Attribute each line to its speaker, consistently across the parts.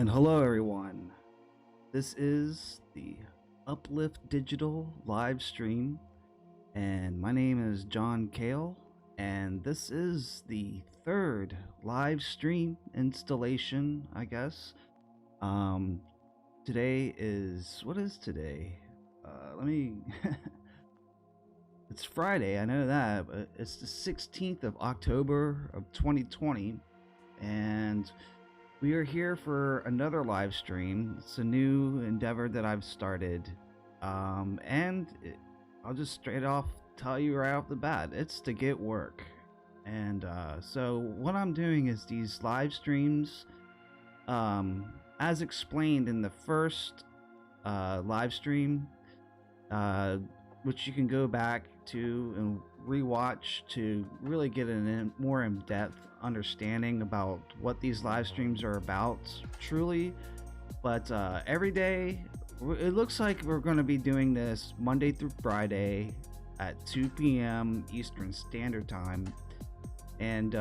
Speaker 1: And hello, everyone. This is the Uplift Digital live stream, and my name is John Kale, and this is the third live stream installation, I guess. Um, Today is what is today? Let me. It's Friday, I know that, but it's the 16th of October of 2020, and we are here for another live stream. It's a new endeavor that I've started. I'll just straight off tell you right off the bat, it's to get work. And so what I'm doing is these live streams, as explained in the first live stream, uh, which you can go back to and rewatch to really get a more in-depth understanding about what these live streams are about truly. But every day, it looks like we're going to be doing this Monday through Friday at 2 p.m. Eastern Standard Time. And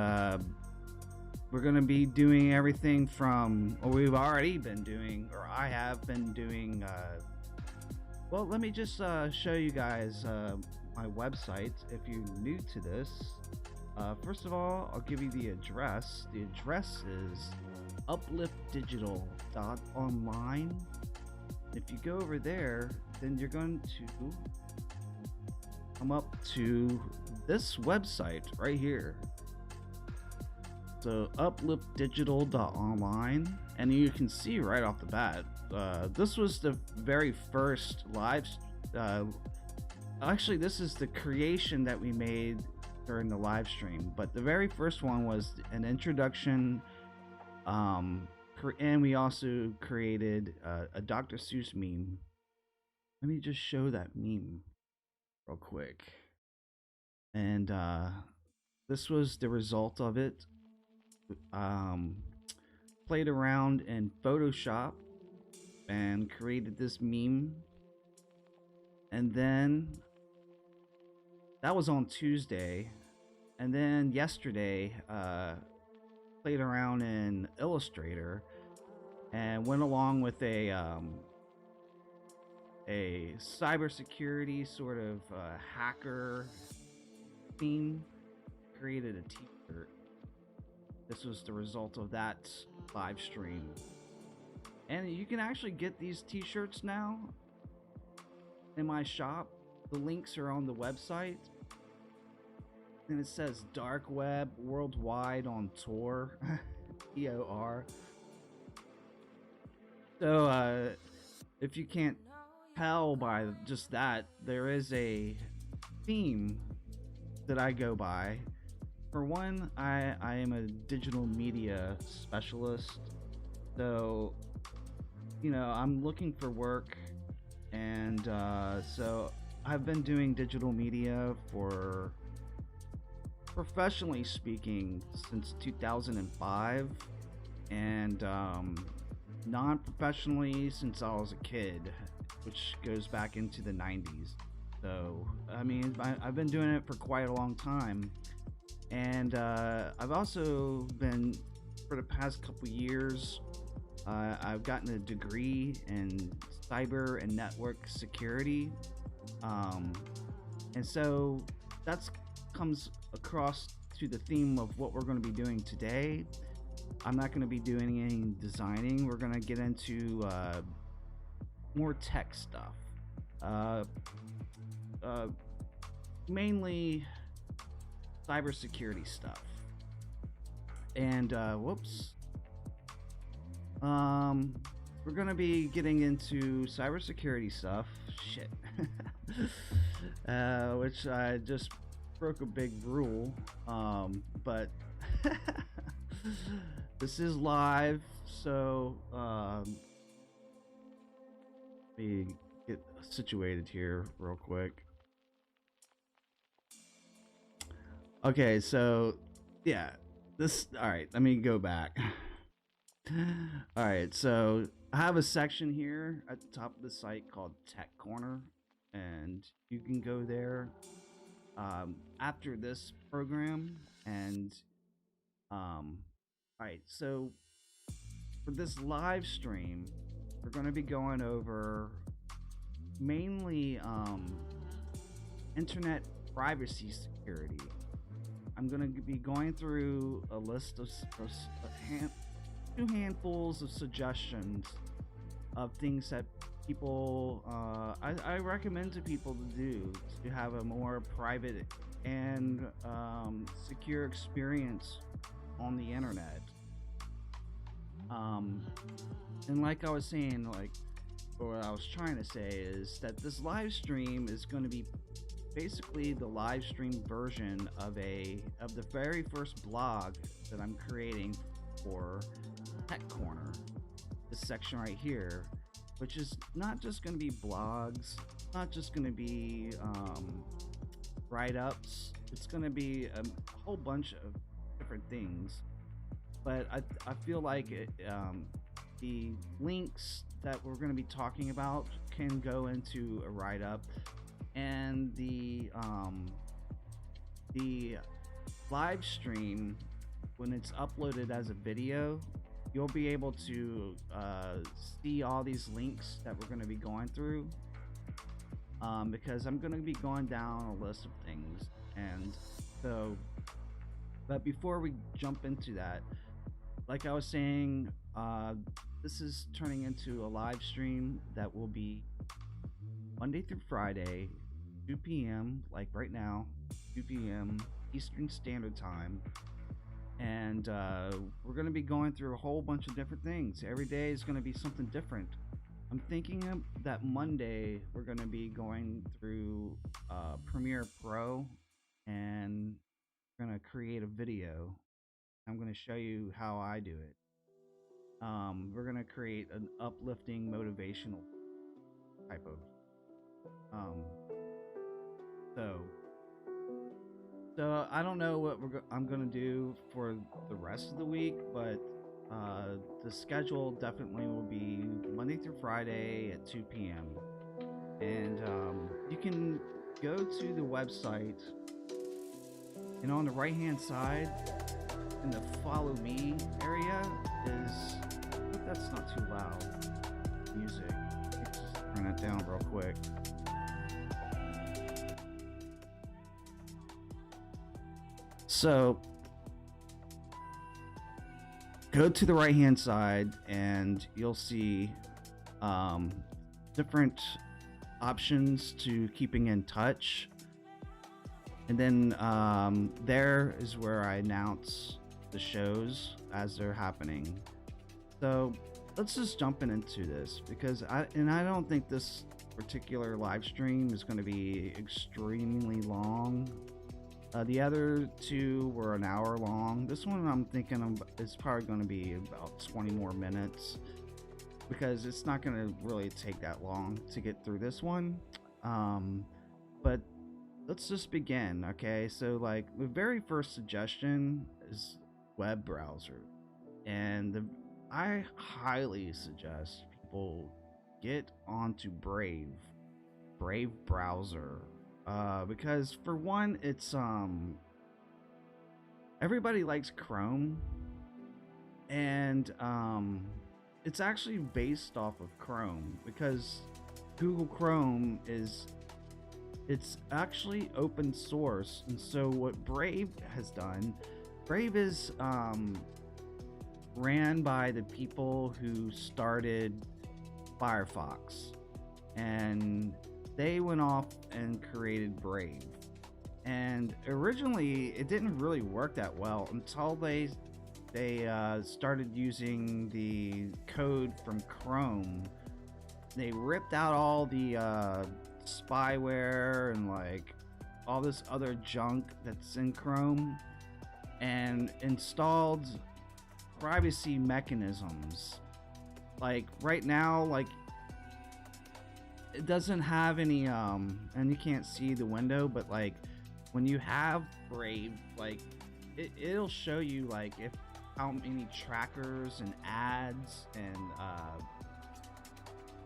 Speaker 1: we're going to be doing everything from, or we've already been doing, or I have been doing, well, let me just show you guys my website if you're new to this. First of all, I'll give you the address. The address is upliftdigital.online. If you go over there, then you're going to come up to this website right here. So upliftdigital.online, and you can see right off the bat, this was the very first live. Actually, this is the creation that we made during the live stream, but the very first one was an introduction. And we also created a Dr. Seuss meme. Let me just show that meme real quick. And this was the result of it. Played around in Photoshop and created this meme, and then that was on Tuesday, and then yesterday played around in Illustrator and went along with a cybersecurity sort of hacker theme, created a t-shirt. This was the result of that live stream. And you can actually get these t-shirts now in my shop. The links are on the website. And it says Dark Web Worldwide on Tour. TOR. So if you can't tell by just that, there is a theme that I go by. For one, I am a digital media specialist, so I'm looking for work, and so I've been doing digital media for, professionally speaking, since 2005, and non-professionally since I was a kid, which goes back into the 90s. So I mean, I've been doing it for quite a long time. And I've also been, for the past couple years, I've gotten a degree in cyber and network security. And so that comes across to the theme of what we're going to be doing today. I'm not going to be doing any designing. We're going to get into more tech stuff. Mainly cybersecurity stuff. And we're gonna be getting into cybersecurity stuff. Shit. Which I just broke a big rule. But this is live, so let me get situated here real quick. Okay, so yeah, all right, let me go back. All right, so I have a section here at the top of the site called Tech Corner, and you can go there after this program. And all right, so for this live stream, we're going to be going over mainly internet privacy security. I'm going to be going through a list of two handfuls of suggestions of things that people I recommend to people to do to have a more private and secure experience on the internet. And like I was saying, or what I was trying to say is that this live stream is going to be basically the live stream version of the very first blog that I'm creating for Tech Corner. This section right here, which is not just going to be blogs, not just going to be write-ups. It's going to be a whole bunch of different things. But I feel like the links that we're going to be talking about can go into a write-up, and the live stream, when it's uploaded as a video, you'll be able to see all these links that we're going to be going through, because I'm going to be going down a list of things. And so, but before we jump into that, like I was saying, this is turning into a live stream that will be Monday through Friday, 2 p.m. like right now, 2 p.m. Eastern Standard Time. And we're going to be going through a whole bunch of different things. Every day is going to be something different. I'm thinking that Monday we're going to be going through Premiere Pro, and we're going to create a video. I'm going to show you how I do it. We're going to create an uplifting, motivational type of So I don't know what I'm gonna do for the rest of the week, but the schedule definitely will be Monday through Friday at 2 p.m. And you can go to the website, and on the right-hand side, in the Follow Me area is. I hope that's not too loud. Music. Let's just turn it down real quick. So go to the right hand side and you'll see different options to keeping in touch, and then there is where I announce the shows as they're happening. So let's just jump into this, because I don't think this particular live stream is going to be extremely long. The other two were an hour long. This one I'm thinking is probably going to be about 20 more minutes, because it's not going to really take that long to get through this one. But let's just begin, okay? So like the very first suggestion is web browser, and I highly suggest people get onto Brave browser. Because for one, it's everybody likes Chrome, and it's actually based off of Chrome, because Google Chrome it's actually open source. And so what Brave has done, Brave is ran by the people who started Firefox, and they went off and created Brave. And originally it didn't really work that well until they started using the code from Chrome. They ripped out all the spyware and like all this other junk that's in Chrome, and installed privacy mechanisms. Like right now, like it doesn't have any and you can't see the window, but like when you have Brave, like it'll show you like how many trackers and ads,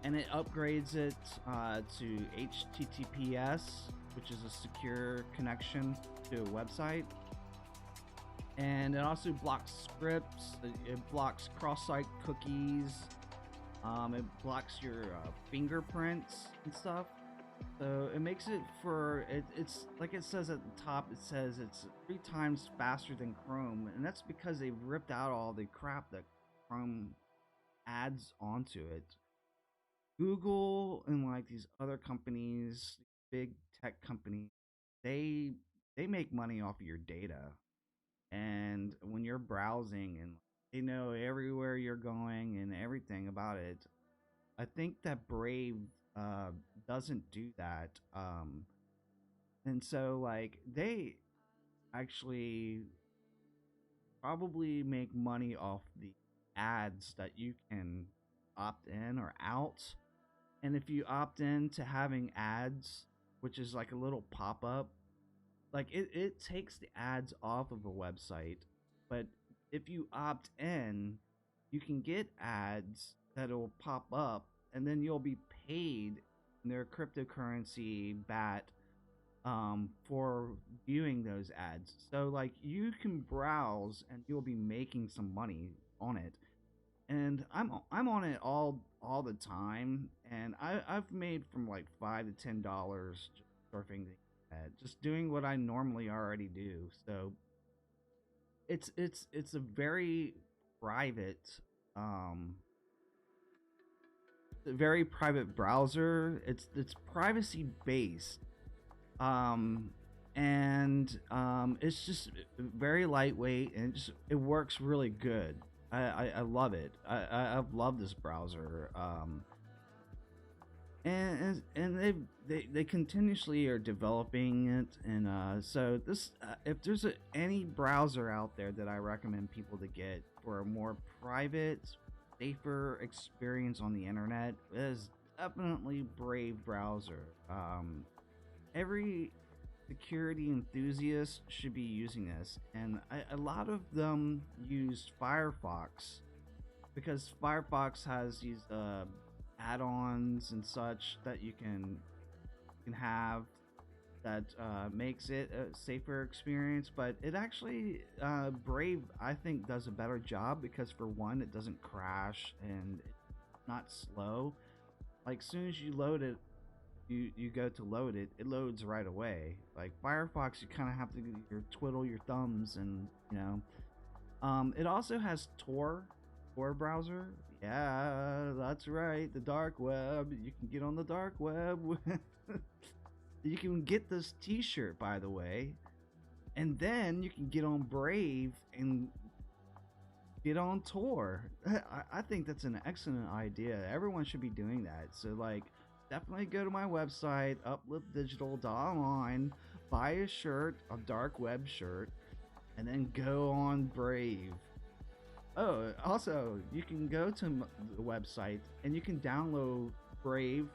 Speaker 1: and it upgrades it to HTTPS, which is a secure connection to a website. And it also blocks scripts. It blocks cross-site cookies. It blocks your fingerprints and stuff. So it makes it for it's like it says at the top. It says it's 3 times faster than Chrome, and that's because they've ripped out all the crap that Chrome adds onto it. Google and like these other companies, big tech companies, they they make money off of your data. And when you're browsing and they know everywhere you're going and everything about it, I think that Brave uh, doesn't do that. And so like they actually probably make money off the ads that you can opt in or out. And if you opt in to having ads, which is like a little pop up, like it takes the ads off of a website, but if you opt in, you can get ads that'll pop up and then you'll be paid in their cryptocurrency bat for viewing those ads. So like you can browse and you'll be making some money on it. And I'm on it all the time, and I've made from like $5 to $10 just surfing the internet, just doing what I normally already do. So it's a very private um very private browser. It's privacy based. Um and it's just very lightweight and it works really good. I love it. I've loved this browser. And they continuously are developing it, and so this if there's any browser out there that I recommend people to get for a more private, safer experience on the internet, is definitely Brave browser. Every security enthusiast should be using this, and a lot of them use Firefox because Firefox has these add-ons and such that you can have that makes it a safer experience. But it actually Brave, I think, does a better job because for one, it doesn't crash and it's not slow. Like soon as you load it, you go to load it, it loads right away. Like Firefox, you kind of have to twiddle your thumbs, and you know. It also has Tor browser. Yeah, that's right. The dark web. You can get on the dark web. You can get this T-shirt, by the way, and then you can get on Brave and get on Tor. I think that's an excellent idea. Everyone should be doing that. So, like, definitely go to my website, upliftdigital.online, buy a shirt, a dark web shirt, and then go on Brave. Oh, also, you can go to the website and you can download Brave,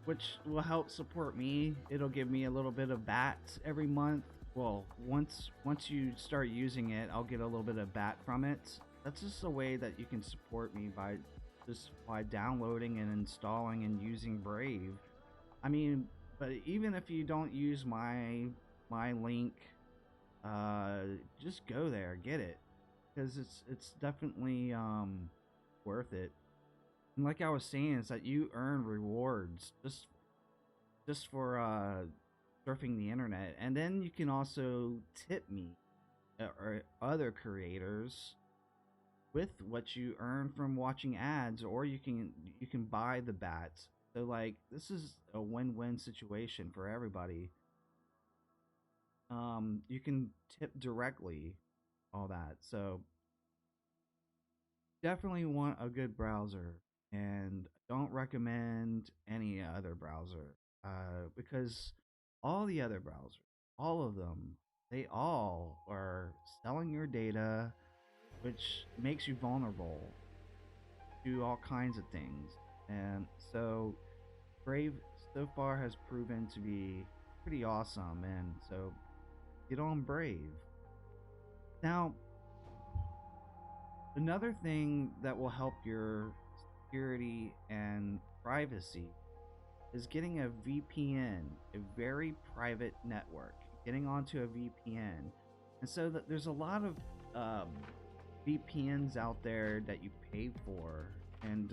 Speaker 1: which will help support me. It'll give me a little bit of BAT every month. Well, once you start using it, I'll get a little bit of BAT from it. That's just a way that you can support me by downloading and installing and using Brave. I mean, but even if you don't use my link, just go there, get it, because it's definitely worth it. And like I was saying, is that you earn rewards just for surfing the internet, and then you can also tip me or other creators with what you earn from watching ads, or you can buy the bats. So like this is a win-win situation for everybody. You can tip directly, all that. So definitely want a good browser, and don't recommend any other browser because all the other browsers, all of them, they all are selling your data, which makes you vulnerable to all kinds of things. And so Brave so far has proven to be pretty awesome, and so get on Brave. Now, another thing that will help your security and privacy is getting a VPN, a very private network. getting onto a VPN. And so there's a lot of um, VPNs out there that you pay for, and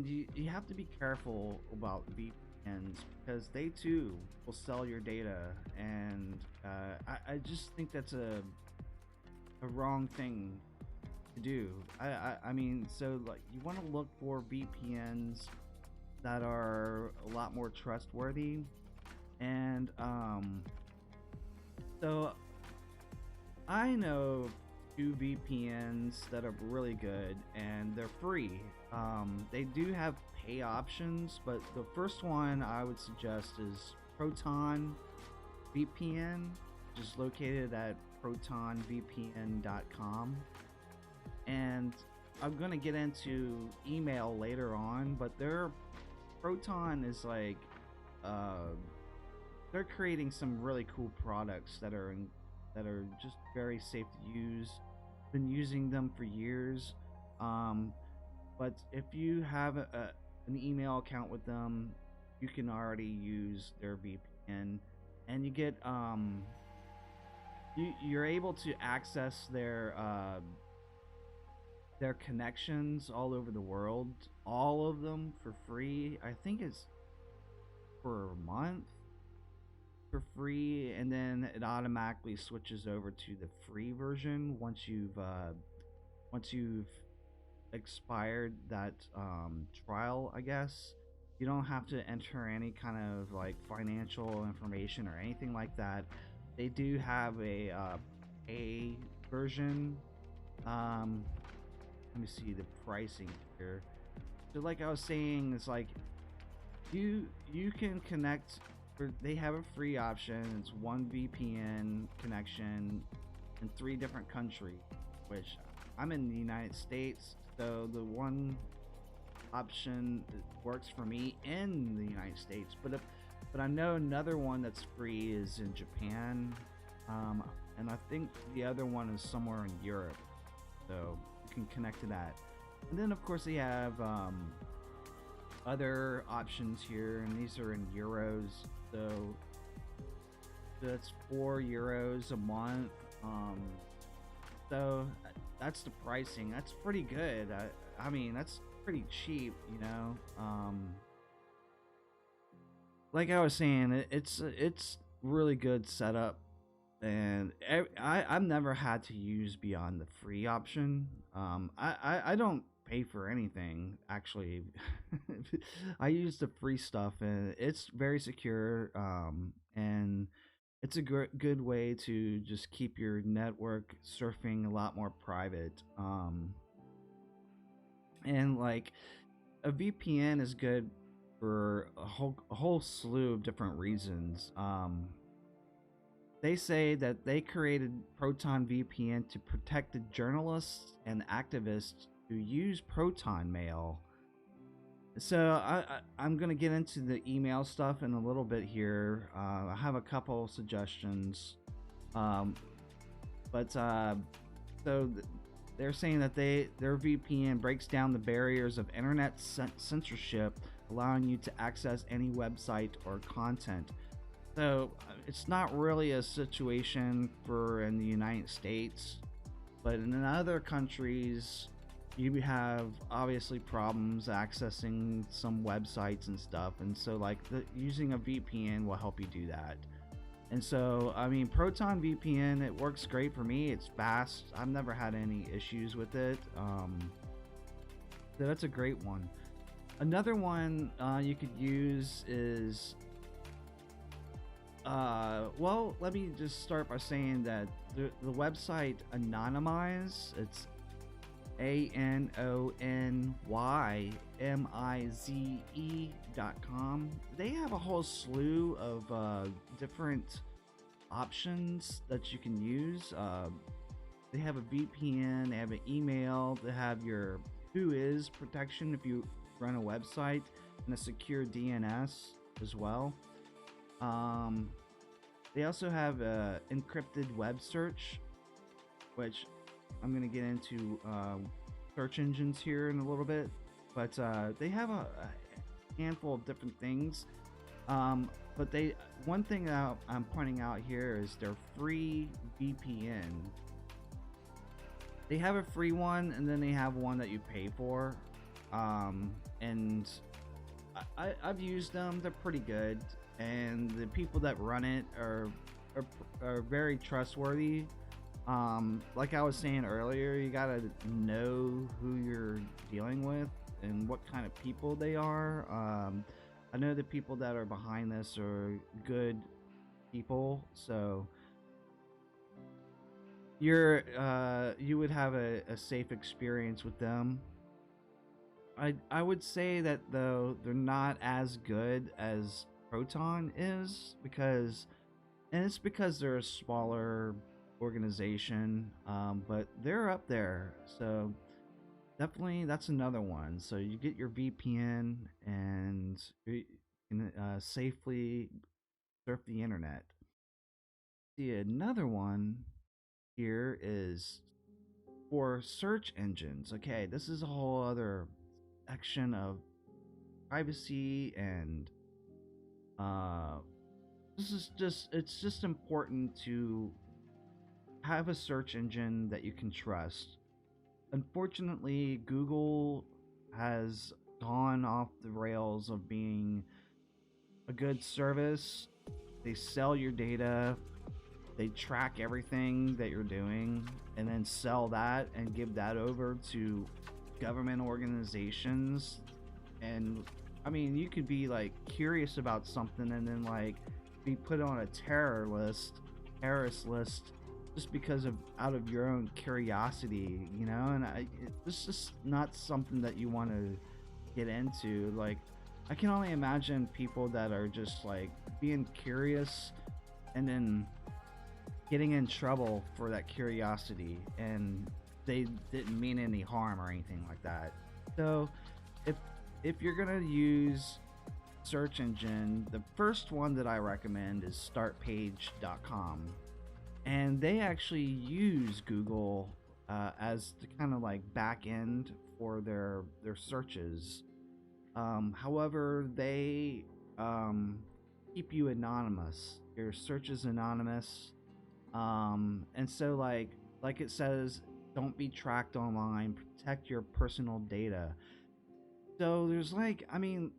Speaker 1: you have to be careful about VPNs because they too will sell your data, and I just think that's a wrong thing to do. I mean, so like you want to look for VPNs that are a lot more trustworthy, and so I know two VPNs that are really good and they're free. They do have pay options, but the first one I would suggest is Proton VPN, which is located at protonvpn.com. And I'm going to get into email later on, but their Proton is like, uh, they're creating some really cool products that are just very safe to use. Been using them for years. Um, but if you have an email account with them, you can already use their VPN, and you get you're able to access their connections all over the world, all of them for free. I think it's for a month for free, and then it automatically switches over to the free version once you've expired that trial, I guess. You don't have to enter any kind of like financial information or anything like that. They do have a pay version. um Let me see the pricing here. So like I was saying, it's like you can connect, or they have a free option. It's one VPN connection in 3 different countries, which I'm in the United States, so the one option that works for me in the United States. But I know another one that's free is in Japan, and I think the other one is somewhere in Europe, so you can connect to that. And then of course they have other options here, and these are in euros. So that's €4 a month. So that's the pricing. That's pretty good. I mean, that's pretty cheap, you know. Like I was saying, it's really good setup, and I've never had to use beyond the free option. I don't pay for anything actually. I use the free stuff, and it's very secure. And it's a good way to just keep your network surfing a lot more private. And like a VPN is good for a whole slew of different reasons. They say that they created Proton VPN to protect the journalists and activists who use Proton Mail. So I'm gonna get into the email stuff in a little bit here. I have a couple suggestions, um, but they're saying that their VPN breaks down the barriers of internet censorship, allowing you to access any website or content. So it's not really a situation for in the United States, but in other countries, you have obviously problems accessing some websites and stuff, and so like using a VPN will help you do that. And so I mean, Proton VPN, it works great for me. It's fast. I've never had any issues with it. So that's a great one. Another one you could use is well, let me just start by saying that the website Anonymize, it's ANONYMIZE.com. They have a whole slew of different options that you can use. They have a VPN, they have an email, they have your whois protection if you run a website, and a secure DNS as well. They also have encrypted web search, which I'm going to get into search engines here in a little bit, but they have a handful of different things. But one thing that I'm pointing out here is their free VPN. They have a free one, and then they have one that you pay for. And I've used them; they're pretty good, and the people that run it are, are very trustworthy. Like I was saying earlier, you gotta know who you're dealing with and what kind of people they are. I know the people that are behind this are good people, so you would have a safe experience with them. I would say that though they're not as good as Proton is, because and it's because they're a smaller organization, but they're up there. So definitely that's another one. So you get your VPN and you can safely surf the internet. See, another one here is for search engines. Okay, this is a whole other section of privacy, and uh this is just it's just important to have a search engine that you can trust. Unfortunately, Google has gone off the rails of being a good service. They sell your data, they track everything that you're doing, and then sell that and give that over to government organizations. And I mean, you could be like curious about something and then like be put on a terrorist list, just because of out of your own curiosity, you know. And it's just not something that you want to get into. Like, I can only imagine people that are just like being curious and then getting in trouble for that curiosity, and they didn't mean any harm or anything like that. So if if you're gonna use search engine, the first one that I recommend is startpage.com, and they actually use Google as the kind of like back end for their searches. However, they keep you anonymous. Your search is anonymous, and so like it says, don't be tracked online. Protect your personal data. So there's like, I mean,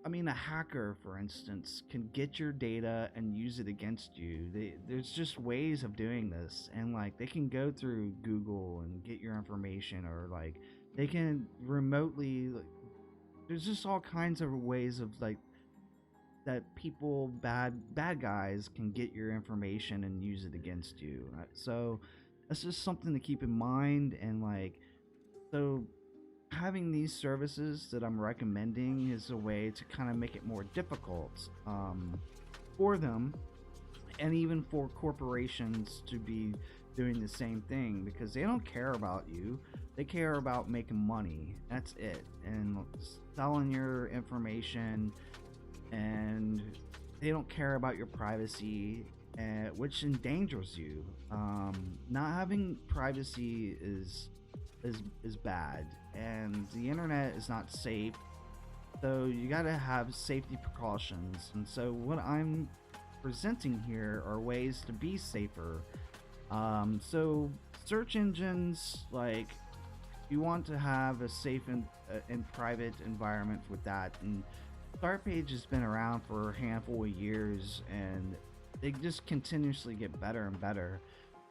Speaker 1: a hacker, for instance, can get your data and use it against you. There's just ways of doing this, and like they can go through Google and get your information, or like they can remotely. Like, there's just all kinds of ways of like that people, bad guys, can get your information and use it against you. So that's just something to keep in mind, and like so having these services that I'm recommending is a way to kind of make it more difficult for them, and even for corporations to be doing the same thing, because they don't care about you. They care about making money. That's it. And selling your information, and they don't care about your privacy, which endangers you. Not having privacy is bad, and the internet is not safe. So you got to have safety precautions. And so what I'm presenting here are ways to be safer. So search engines, like, you want to have a safe and private environment with that. And Startpage has been around for a handful of years, and they just continuously get better and better.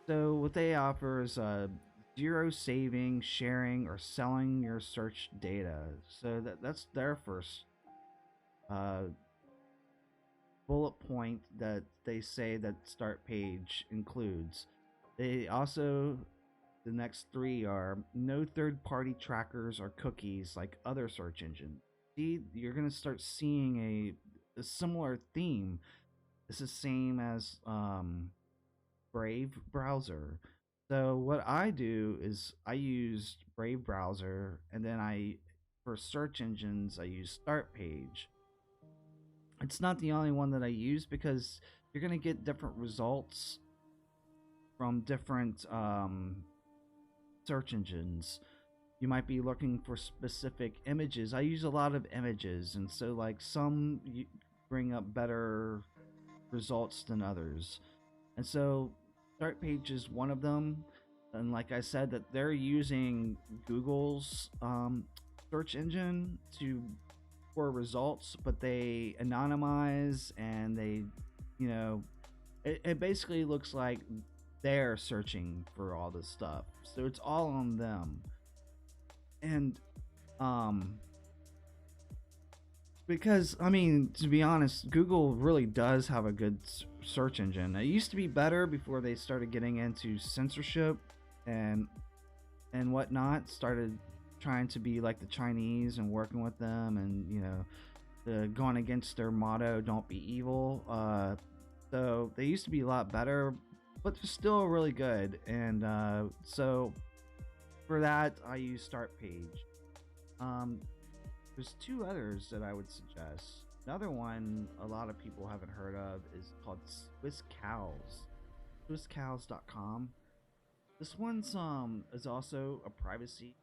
Speaker 1: So what they offer is zero saving, sharing, or selling your search data. So that's their first uh, bullet point that they say that Startpage includes. They also, the next three are no third-party trackers or cookies like other search engines. See, you're gonna start seeing a similar theme. It's the same as Brave browser. So what I do is I use Brave browser, and then for search engines I use Startpage. It's not the only one that I use, because you're gonna get different results from different search engines. You might be looking for specific images. I use a lot of images, and so like bring up better results than others. And so Start Page is one of them. And like I said, that they're using Google's search engine to for results, but they anonymize and they, you know, it basically looks like they're searching for all this stuff. So it's all on them. And um because I mean, to be honest, Google really does have a good search engine. It used to be better before they started getting into censorship and whatnot. Started trying to be like the Chinese and working with them, and going against their motto, "Don't be evil." So they used to be a lot better, but they're still really good. And so for that, I use Start Page. Um, there's two others that I would suggest. Another one a lot of people haven't heard of is called Swiss Cows. SwissCows.com. This one's is also a privacy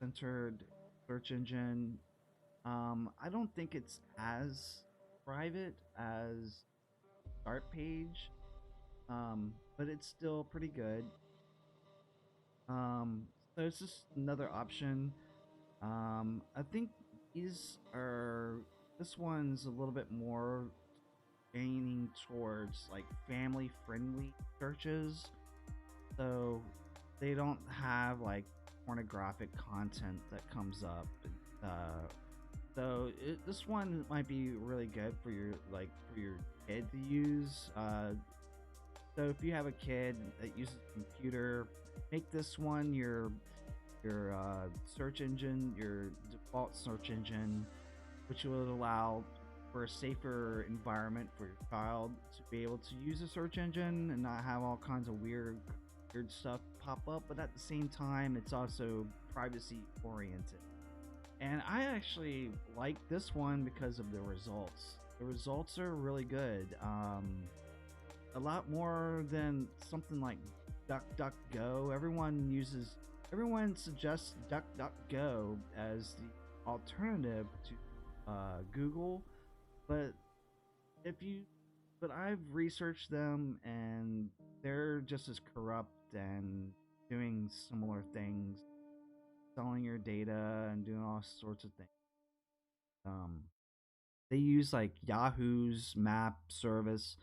Speaker 1: centered search engine. I don't think it's as private as Start Page, but it's still pretty good. Um, so it's just another option. I think these are this one's a little bit more aiming towards like family friendly searches, so they don't have like pornographic content that comes up. Uh, this one might be really good for your kid to use. So if you have a kid that uses a computer, make this one your search engine, your default search engine, which will allow for a safer environment for your child to be able to use a search engine and not have all kinds of weird stuff pop up. But at the same time, it's also privacy oriented. And I actually like this one because of the results. The results are really good. A lot more than something like DuckDuckGo. Everyone suggests DuckDuckGo as the alternative to Google, but if you, but I've researched them and they're just as corrupt and doing similar things, selling your data and doing all sorts of things. Um, they use like Yahoo's map service,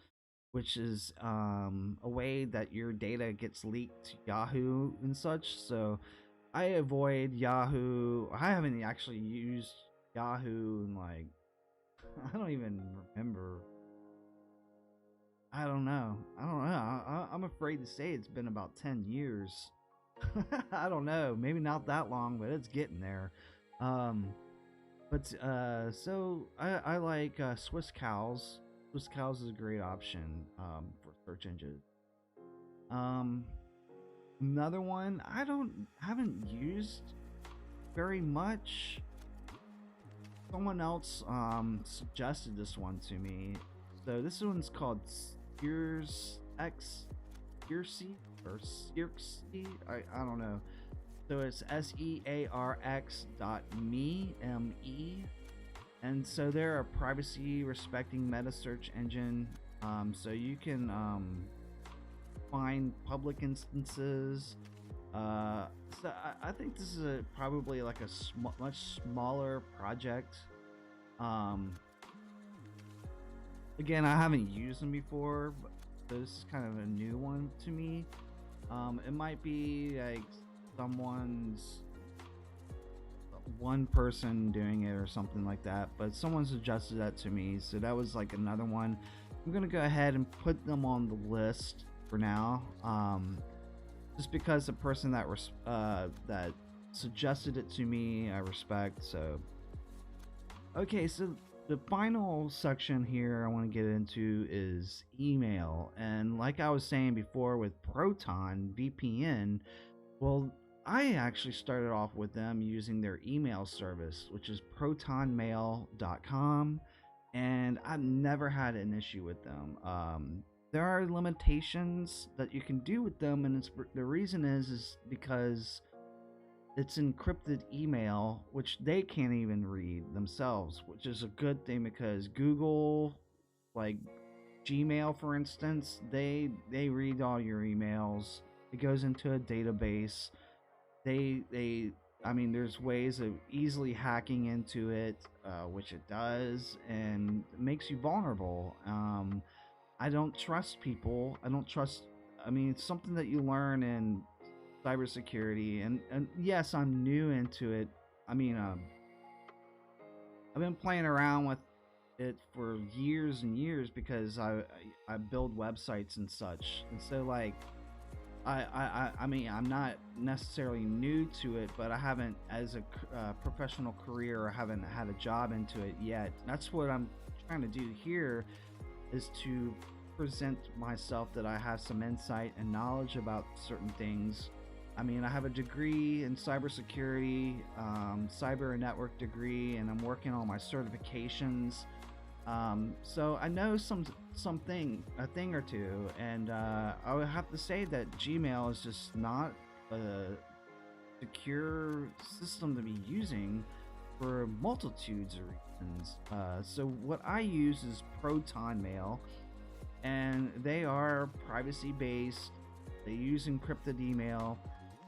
Speaker 1: which is a way that your data gets leaked to Yahoo and such. So I avoid Yahoo. I haven't actually used Yahoo in like I don't even remember. I don't know. I'm afraid to say it's been about 10 years. I don't know. Maybe not that long, but it's getting there. Um, so I like Swiss Cows. Swiss Cows is a great option for search engines. Um, Another one haven't used very much. Someone else suggested this one to me. So this one's called Sears X Searsy or Searsy. I don't know. So it's SEARX.me, and so they're a privacy respecting meta search engine. So you can find public instances. So I think this is probably like a much smaller project. Um, Again, I haven't used them before, but this is kind of a new one to me. It might be like someone's one person doing it or something like that, but someone suggested that to me, so that was like another one. I'm gonna go ahead and put them on the list for now, just because the person that suggested it to me I respect. So okay, so the final section here I want to get into is email. And like I was saying before with Proton VPN, well, I actually started off with them using their email service, which is protonmail.com, and I've never had an issue with them. There are limitations that you can do with them, and the reason is because it's encrypted email, which they can't even read themselves, which is a good thing because Google like Gmail, for instance, they read all your emails. It goes into a database. They I mean, there's ways of easily hacking into it, which it does, and it makes you vulnerable. I don't trust people. I don't trust. I mean, it's something that you learn in cybersecurity, and yes, I'm new into it. I mean, I've been playing around with it for years and years because I build websites and such, and so like I mean, I'm not necessarily new to it, but I haven't, as a professional career, I haven't had a job into it yet. That's what I'm trying to do here, is to present myself that I have some insight and knowledge about certain things. I mean, I have a degree in cybersecurity, cyber and network degree, and I'm working on my certifications. So I know a thing or two, and I would have to say that Gmail is just not a secure system to be using for multitudes of reasons. So what I use is Proton Mail, and they are privacy based. They use encrypted email.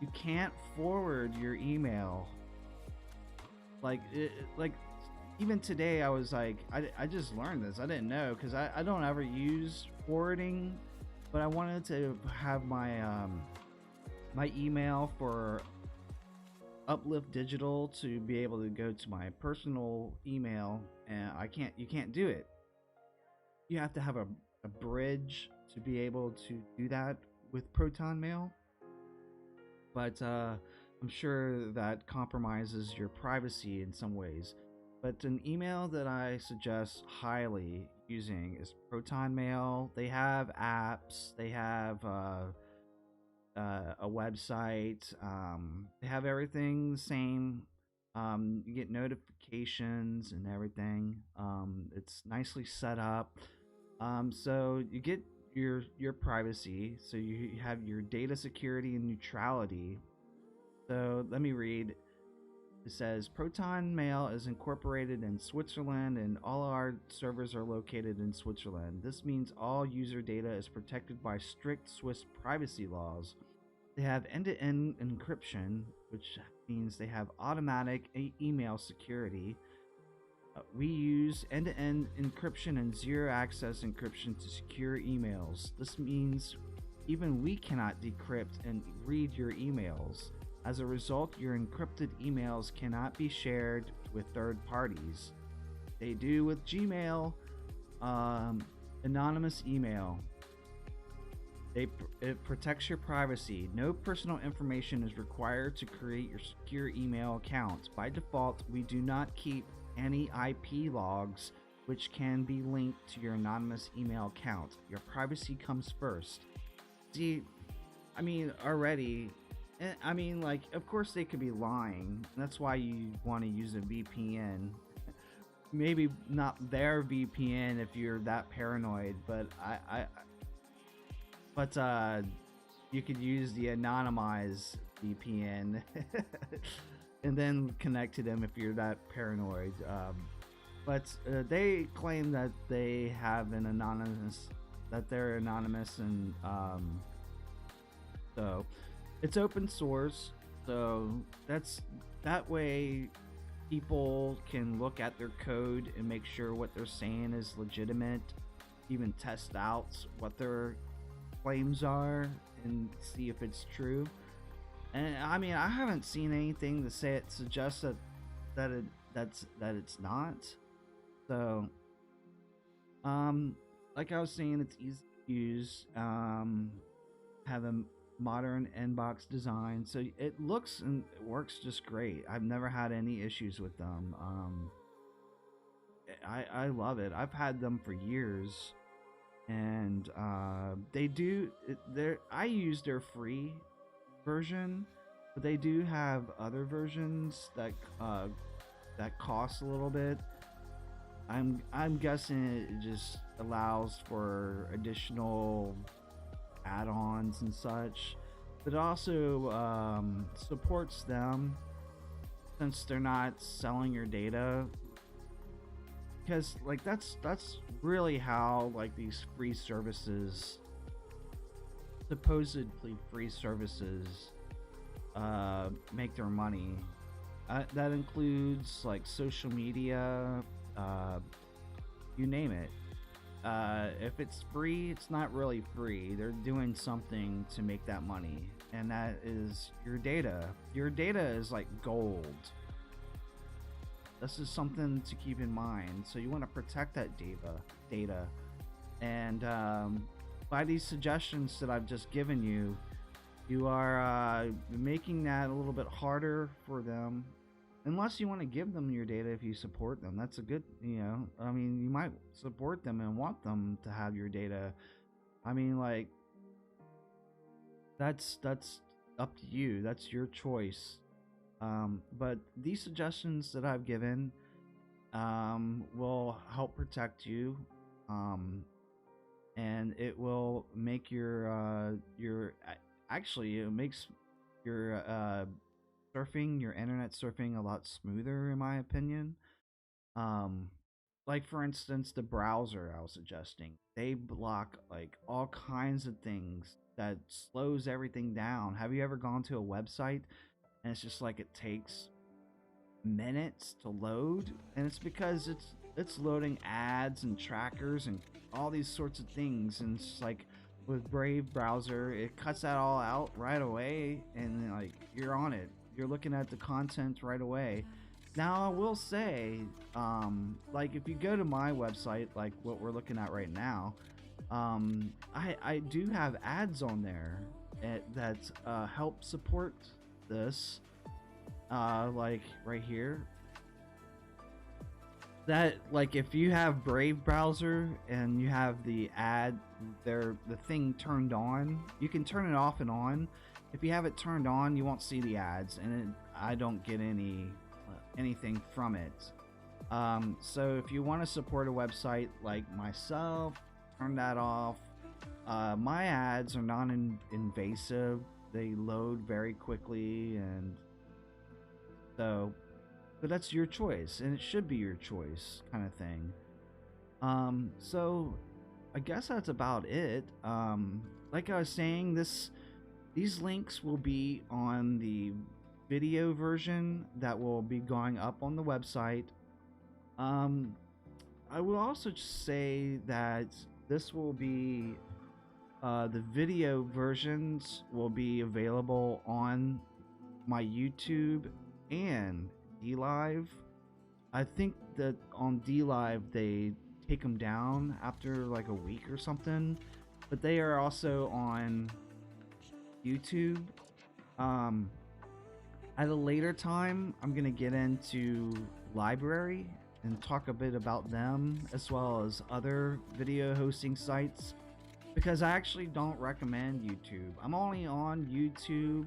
Speaker 1: You can't forward your email. Like even today I was like, I just learned this. I didn't know, because I don't ever use forwarding, but I wanted to have my email for Uplift Digital to be able to go to my personal email, and you can't do it. You have to have a bridge to be able to do that with Proton Mail. But I'm sure that compromises your privacy in some ways. But an email that I suggest highly using is Proton Mail. They have apps. They have a website. They have everything the same. You get notifications and everything. It's nicely set up. So you get your privacy. So you have your data security and neutrality. So let me read. It says Proton Mail is incorporated in Switzerland, and all our servers are located in Switzerland. This means all user data is protected by strict Swiss privacy laws. They have end-to-end encryption, which means they have automatic email security. We use end-to-end encryption and zero-access encryption to secure emails. This means even we cannot decrypt and read your emails. As a result, your encrypted emails cannot be shared with third parties. They do with Gmail. Anonymous email. It protects your privacy. No personal information is required to create your secure email account. By default, we do not keep any IP logs which can be linked to your anonymous email account. Your privacy comes first. See, I mean, already, I mean, like, of course they could be lying. That's why you want to use a VPN. Maybe not their VPN if you're that paranoid, but you could use the anonymized VPN and then connect to them if you're that paranoid. But they claim that they have an anonymous, that they're anonymous, and so it's open source. So that way people can look at their code and make sure what they're saying is legitimate, even test out what their claims are and see if it's true. And I mean, I haven't seen anything to say it suggests that it's not. So like I was saying, it's easy to use. Have a modern inbox design, so it looks and it works just great. I've never had any issues with them. I love it. I've had them for years, and I use their free version, but they do have other versions that cost a little bit. I'm guessing it just allows for additional add-ons and such, but also supports them, since they're not selling your data. because like that's really how like these free services, supposedly free services, make their money. That includes like social media, uh, you name it. If it's free, it's not really free. They're doing something to make that money, and that is your data. Your data is like gold. This is something to keep in mind. So you want to protect that data, and by these suggestions that I've just given you, you are making that a little bit harder for them. Unless you want to give them your data if you support them. That's a good, I mean, you might support them and want them to have your data. I mean, like, that's up to you. That's your choice. But these suggestions that I've given will help protect you. Um, and it will make your actually it makes your surfing, your internet surfing, a lot smoother in my opinion. um like for instance, the browser I was suggesting, they block like all kinds of things that slows everything down. Have you ever gone to a website and it's just like it takes minutes to load, and it's because it's loading ads and trackers and all these sorts of things, and it's like with Brave browser it cuts that all out right away, and like you're on it, you're looking at the content right away. Now I will say, like if you go to my website like what we're looking at right now, I do have ads on there that help support this, like right here, that like if you have Brave browser and you have the ad there, the thing turned on, you can turn it off and on. If you have it turned on, you won't see the ads, and I don't get anything from it. So if you want to support a website like myself, turn that off. My ads are non-invasive, they load very quickly, and so, but that's your choice, and it should be your choice, kind of thing. So I guess that's about it. Like I was saying, these links will be on the video version that will be going up on the website. Um, I will also say that this will be the video versions will be available on my YouTube and DLive. I think that on DLive they take them down after like a week or something, but they are also on YouTube. Um, at a later time, I'm gonna get into Library and talk a bit about them as well as other video hosting sites, because I actually don't recommend YouTube. I'm only on YouTube,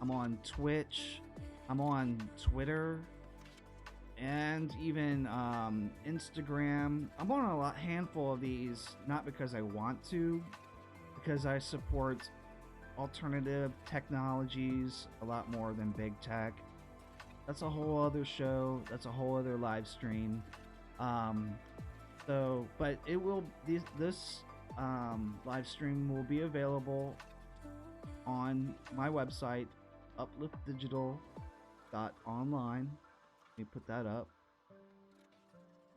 Speaker 1: I'm on Twitch, I'm on Twitter, and even Instagram. I'm on handful of these, not because I want to, because I support alternative technologies a lot more than big tech. That's a whole other show. That's a whole other live stream. So, but it will this live stream will be available on my website, upliftdigital.online. Let me put that up,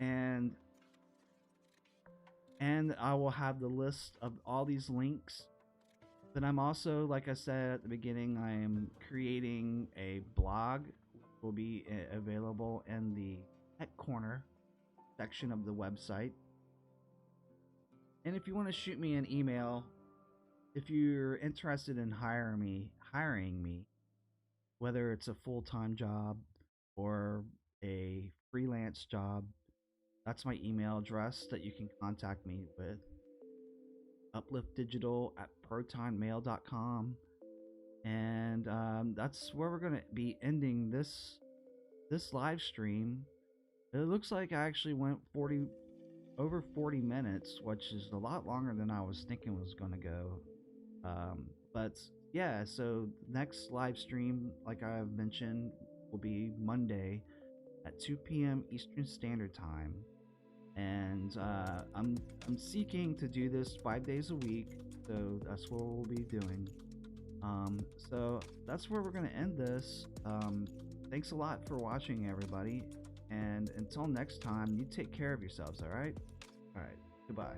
Speaker 1: and I will have the list of all these links. But I'm also, like I said at the beginning, I am creating a blog, which will be available in the Tech Corner section of the website. And if you want to shoot me an email, if you're interested in hiring me, whether it's a full-time job or a freelance job, that's my email address that you can contact me with. upliftdigital@protonmail.com, and that's where we're gonna be ending this live stream. It looks like I actually went over 40 minutes, which is a lot longer than I was thinking was gonna go. But yeah, so next live stream, like I've mentioned, will be Monday at 2 p.m. Eastern Standard Time. and I'm seeking to do this 5 days a week, so that's what we'll be doing. So that's where we're gonna end this. Thanks a lot for watching, everybody, and until next time, you take care of yourselves. All right, goodbye.